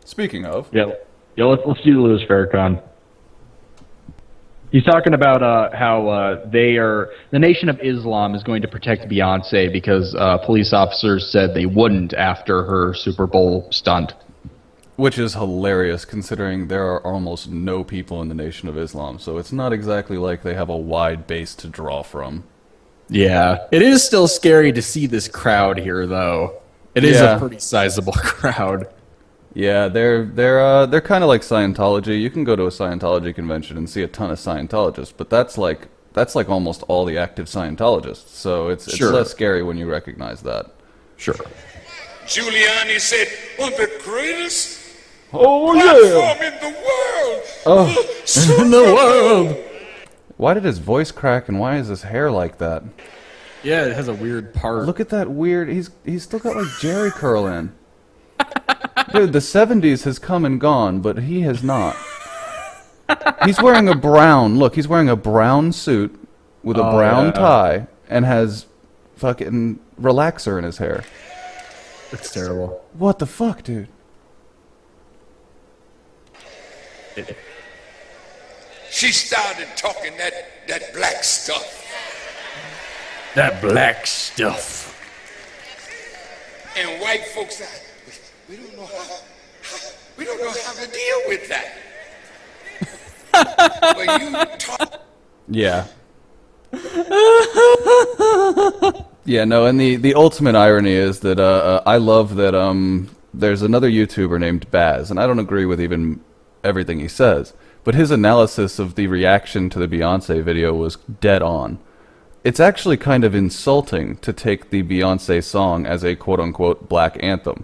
Speaking of, Yeah. Let's do Louis Farrakhan. He's talking about how the Nation of Islam is going to protect Beyonce because police officers said they wouldn't after her Super Bowl stunt. which is hilarious considering there are almost no people in the Nation of Islam, so it's not exactly like they have a wide base to draw from. Yeah, it is still scary to see this crowd here, though. It is a pretty sizable crowd. Yeah, they're kind of like Scientology. You can go to a Scientology convention and see a ton of Scientologists, but that's like almost all the active Scientologists. So it's less scary when you recognize that. Sure. Giuliani said, "On the greatest platform in the world." Oh, in the world. Why did his voice crack, and why is his hair like that? Yeah, it has a weird part. Look at that weird. He's still got like Jerry curl in. Dude, the 70s has come and gone, but he has not. He's wearing a brown, look, he's wearing a brown suit with a brown tie and has fucking relaxer in his hair. It's terrible. What the fuck, dude? She started talking that black stuff. That black stuff. And white folks said, we don't know how to deal with that. Well, you talk. Yeah. Yeah, no, and the ultimate irony is that I love that there's another YouTuber named Baz, and I don't agree with even everything he says, but his analysis of the reaction to the Beyoncé video was dead on. It's actually kind of insulting to take the Beyoncé song as a quote-unquote black anthem.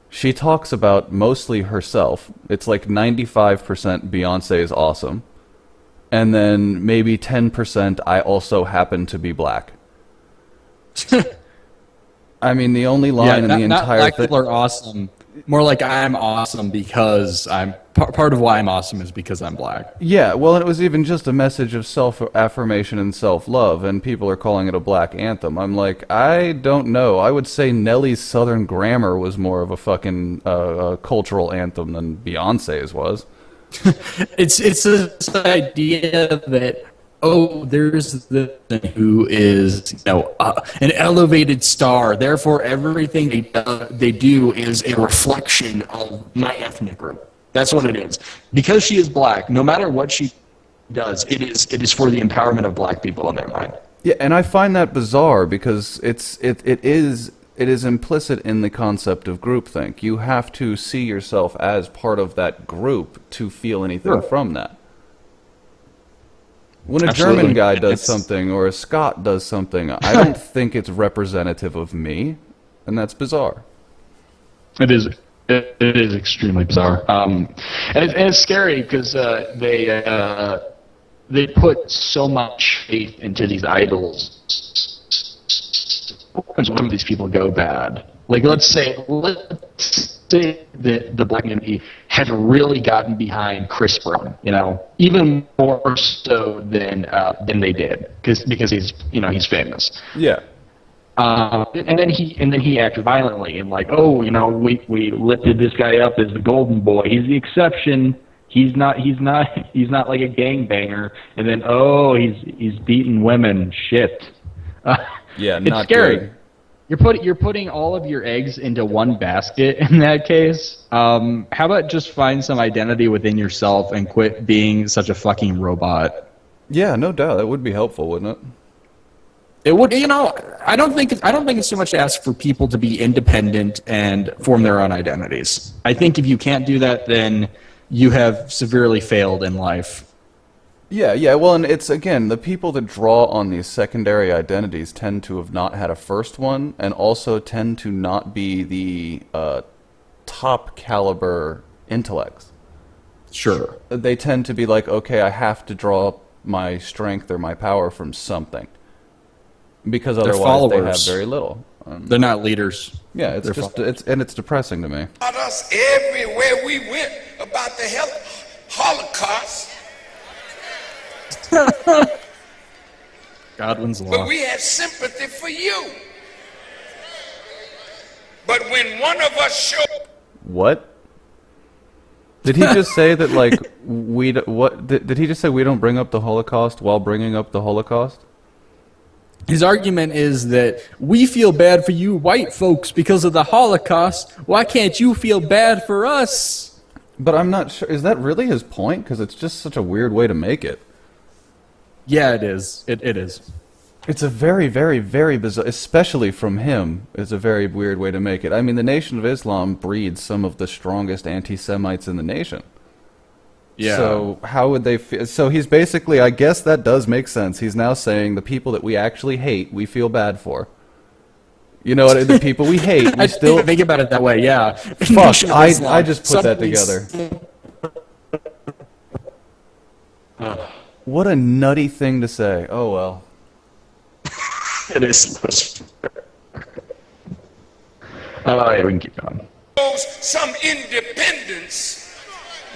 She talks about mostly herself. It's like 95% Beyoncé is awesome. And then maybe 10% I also happen to be black. I mean, the only line in the entire thing... people are awesome. More like I'm awesome because I'm... Part of why I'm awesome is because I'm black. Yeah, well, and it was even just a message of self-affirmation and self-love, and people are calling it a black anthem. I'm like, I don't know. I would say Nelly's Southern Grammar was more of a fucking cultural anthem than Beyonce's was. It's this idea that, oh, there's the who is, an elevated star. Therefore, everything they do is a reflection of my ethnic group. That's what it is. Because she is black, no matter what she does, it is for the empowerment of black people in their mind. Yeah, and I find that bizarre because it is implicit in the concept of groupthink. You have to see yourself as part of that group to feel anything from that. When a German guy does something or a Scot does something, I don't think it's representative of me, and that's bizarre. It is. It is extremely bizarre, and it's scary because they put so much faith into these idols. When some of these people go bad, like let's say that the black community had really gotten behind Chris Brown, even more so than they did, because he's famous. Yeah. And then he acted violently and like, we lifted this guy up as the golden boy. He's the exception. He's not like a gangbanger. And then he's beating women. Shit. Yeah, it's not scary. good. You're putting all of your eggs into one basket in that case. How about just find some identity within yourself and quit being such a fucking robot? Yeah, no doubt. That would be helpful, wouldn't it? It would, I don't think it's too much to ask for people to be independent and form their own identities. I think if you can't do that, then you have severely failed in life. Yeah, well, and it's, again, the people that draw on these secondary identities tend to have not had a first one, and also tend to not be the top caliber intellects. Sure. They tend to be like, okay, I have to draw my strength or my power from something. Because otherwise they have very little. They're not leaders. Yeah, it's depressing to me. About us everywhere we went about the Holocaust. Godwin's law. But we had sympathy for you. But when one of us showed... What? Did he just say that like did he just say we don't bring up the Holocaust while bringing up the Holocaust? His argument is that we feel bad for you white folks because of the Holocaust. Why can't you feel bad for us? But I'm not sure. Is that really his point? Because it's just such a weird way to make it. Yeah, it is. It is. It's a very, very, very bizarre, especially from him, it's a very weird way to make it. I mean, the Nation of Islam breeds some of the strongest anti-Semites in the nation. Yeah. So how would they feel? So he's basically, I guess that does make sense. He's now saying the people that we actually hate, we feel bad for. You know, the people we hate, we I still... think about it that way, yeah. Fuck, I just put that together. What a nutty thing to say. Oh, well. It is. Oh, yeah, we can keep going. Some independence.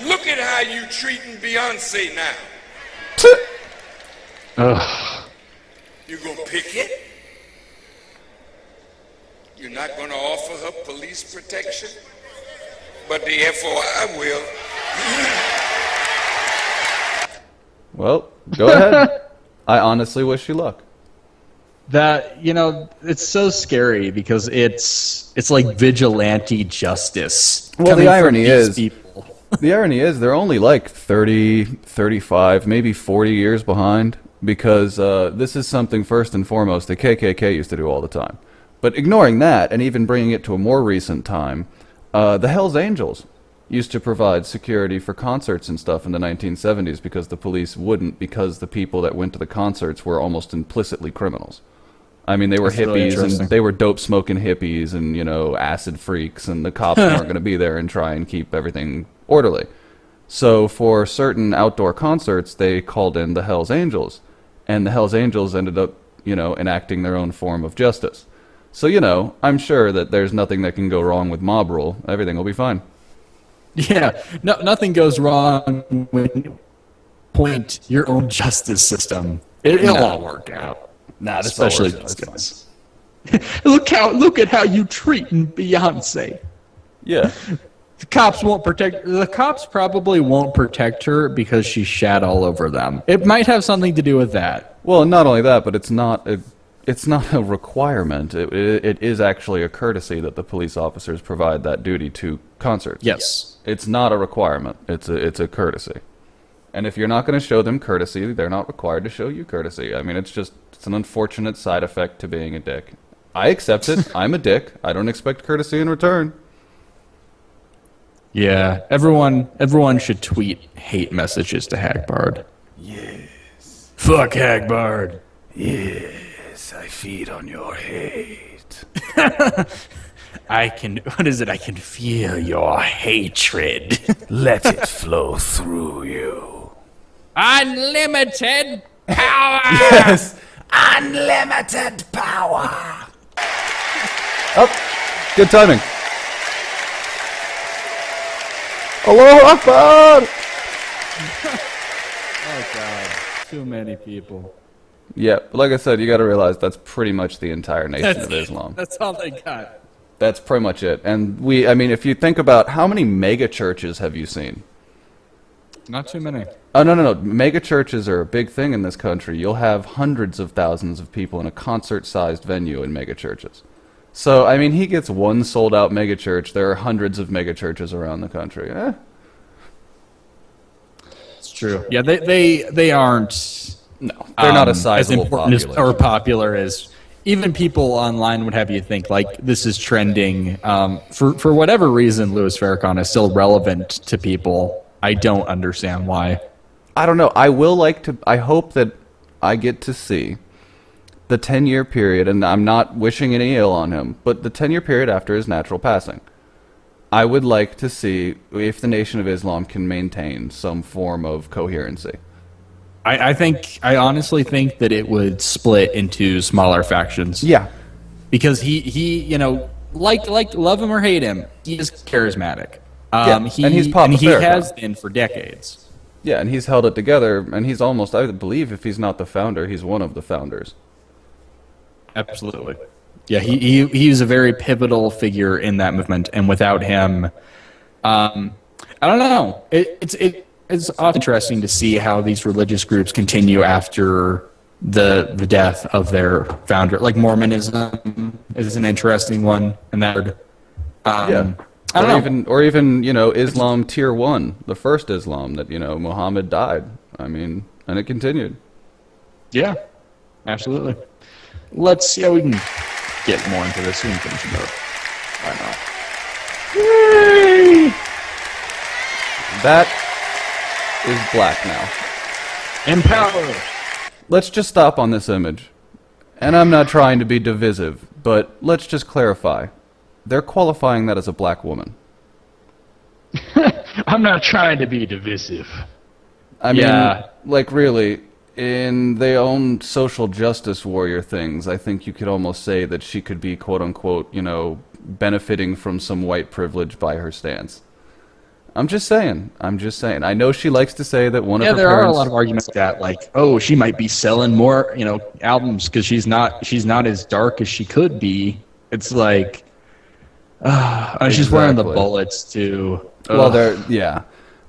Look at how you treating Beyoncé now. Ugh. You gonna pick it? You're not gonna offer her police protection? But the FOI will. Well, go ahead. I honestly wish you luck. That, you know, it's so scary because it's like vigilante justice. Well, the coming from irony these is, people. the irony is they're only like 30, 35, maybe 40 years behind because this is something first and foremost the KKK used to do all the time. But ignoring that and even bringing it to a more recent time, the Hells Angels used to provide security for concerts and stuff in the 1970s because the police wouldn't, because the people that went to the concerts were almost implicitly criminals. I mean, they were That's really hippies interesting. and they were dope smoking hippies and, you know, acid freaks, and the cops weren't going to be there and try and keep everything orderly. So for certain outdoor concerts, they called in the Hells Angels, and the Hells Angels ended up, you know, enacting their own form of justice. So, you know, I'm sure that there's nothing that can go wrong with mob rule. Everything will be fine. Yeah, no, nothing goes wrong when you point your own justice system. It'll all work out. Nah, Especially these guys. Look at how you treating Beyonce. Yeah. The cops won't protect. The cops probably won't protect her because she shat all over them. It might have something to do with that. Well, not only that, but it's not a requirement. It is actually a courtesy that the police officers provide that duty to concerts. Yes. It's not a requirement. It's a courtesy. And if you're not going to show them courtesy, they're not required to show you courtesy. I mean, it's an unfortunate side effect to being a dick. I accept it. I'm a dick. I don't expect courtesy in return. Yeah. Everyone should tweet hate messages to Hagbard. Yes. Fuck Hagbard. Yes, I feed on your hate. I can feel your hatred. Let it flow through you. Unlimited power. Yes, unlimited power. Oh, good timing. Allahu Akbar. Oh God, too many people. Yeah, but like I said, you got to realize that's pretty much the entire Nation of Islam. That's all they got. That's pretty much it. And I mean, if you think about how many mega churches have you seen? Not too many. Oh, no. Mega churches are a big thing in this country. You'll have hundreds of thousands of people in a concert-sized venue in mega churches. So, I mean, he gets one sold-out mega church. There are hundreds of mega churches around the country. It's true. Yeah, they aren't. No, they're not a as sizable important population. or popular as even people online would have you think like this is trending. For whatever reason, Louis Farrakhan is still relevant to people. I don't understand why. I don't know. I hope that I get to see the 10-year period, and I'm not wishing any ill on him, but the 10-year period after his natural passing. I would like to see if the Nation of Islam can maintain some form of coherency. I honestly think that it would split into smaller factions. Yeah. Because he you know, like love him or hate him, he is charismatic. And he's Papa and he Farrakhan. has been for decades. Yeah, and he's held it together, and he's almost, I believe, if he's not the founder, he's one of the founders. Absolutely. Yeah, he's a very pivotal figure in that movement, and without him, I don't know. It's interesting to see how these religious groups continue after the death of their founder. Like Mormonism is an interesting one, and that. Yeah. I don't know. Or even, you know, Islam tier 1, the first Islam that, you know, Muhammad died. I mean, and it continued. Yeah, absolutely. Let's see how we can get more into this. We can finish it up. Why not? Yay! That is black now. Empower! Let's just stop on this image. And I'm not trying to be divisive, but let's just clarify. They're qualifying that as a black woman. I'm not trying to be divisive. I mean, Yeah. like really, in their own social justice warrior things, I think you could almost say that she could be quote unquote, you know, benefiting from some white privilege by her stance. I'm just saying. I know she likes to say that one of her There are a parents... lot of arguments that, like, oh, she might be selling more, you know, albums because she's not as dark as she could be. It's like, she's wearing the Exactly. bullets too. Well,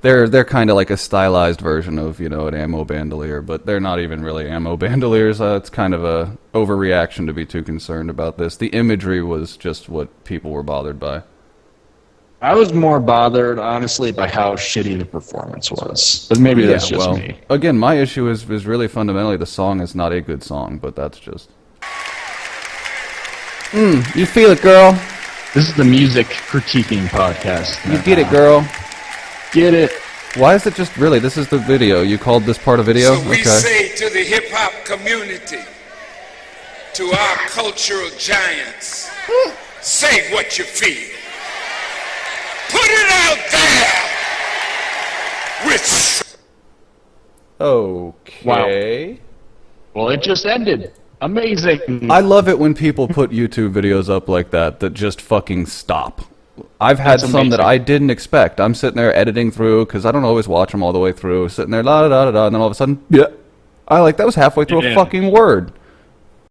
they're kind of like a stylized version of, you know, an ammo bandolier, but they're not even really ammo bandoliers. It's kind of a overreaction to be too concerned about this. The imagery was just what people were bothered by. I was more bothered, honestly, by how shitty the performance was. But maybe that's just me. Again, my issue is really fundamentally the song is not a good song, but that's just... you feel it, girl. This is the music critiquing podcast. You get it, girl. Get it. Why is it just really? This is the video. You called this part of video? So we say to the hip-hop community, to our cultural giants, say what you feel. Put it out there with... Okay. Well, it just ended. Amazing. I love it when people put YouTube videos up like that just fucking stop. I've had That's some that amazing. I didn't expect. I'm sitting there editing through, because I don't always watch them all the way through, sitting there, la da da da da, and then all of a sudden, yeah. That was halfway through a Yeah. fucking word.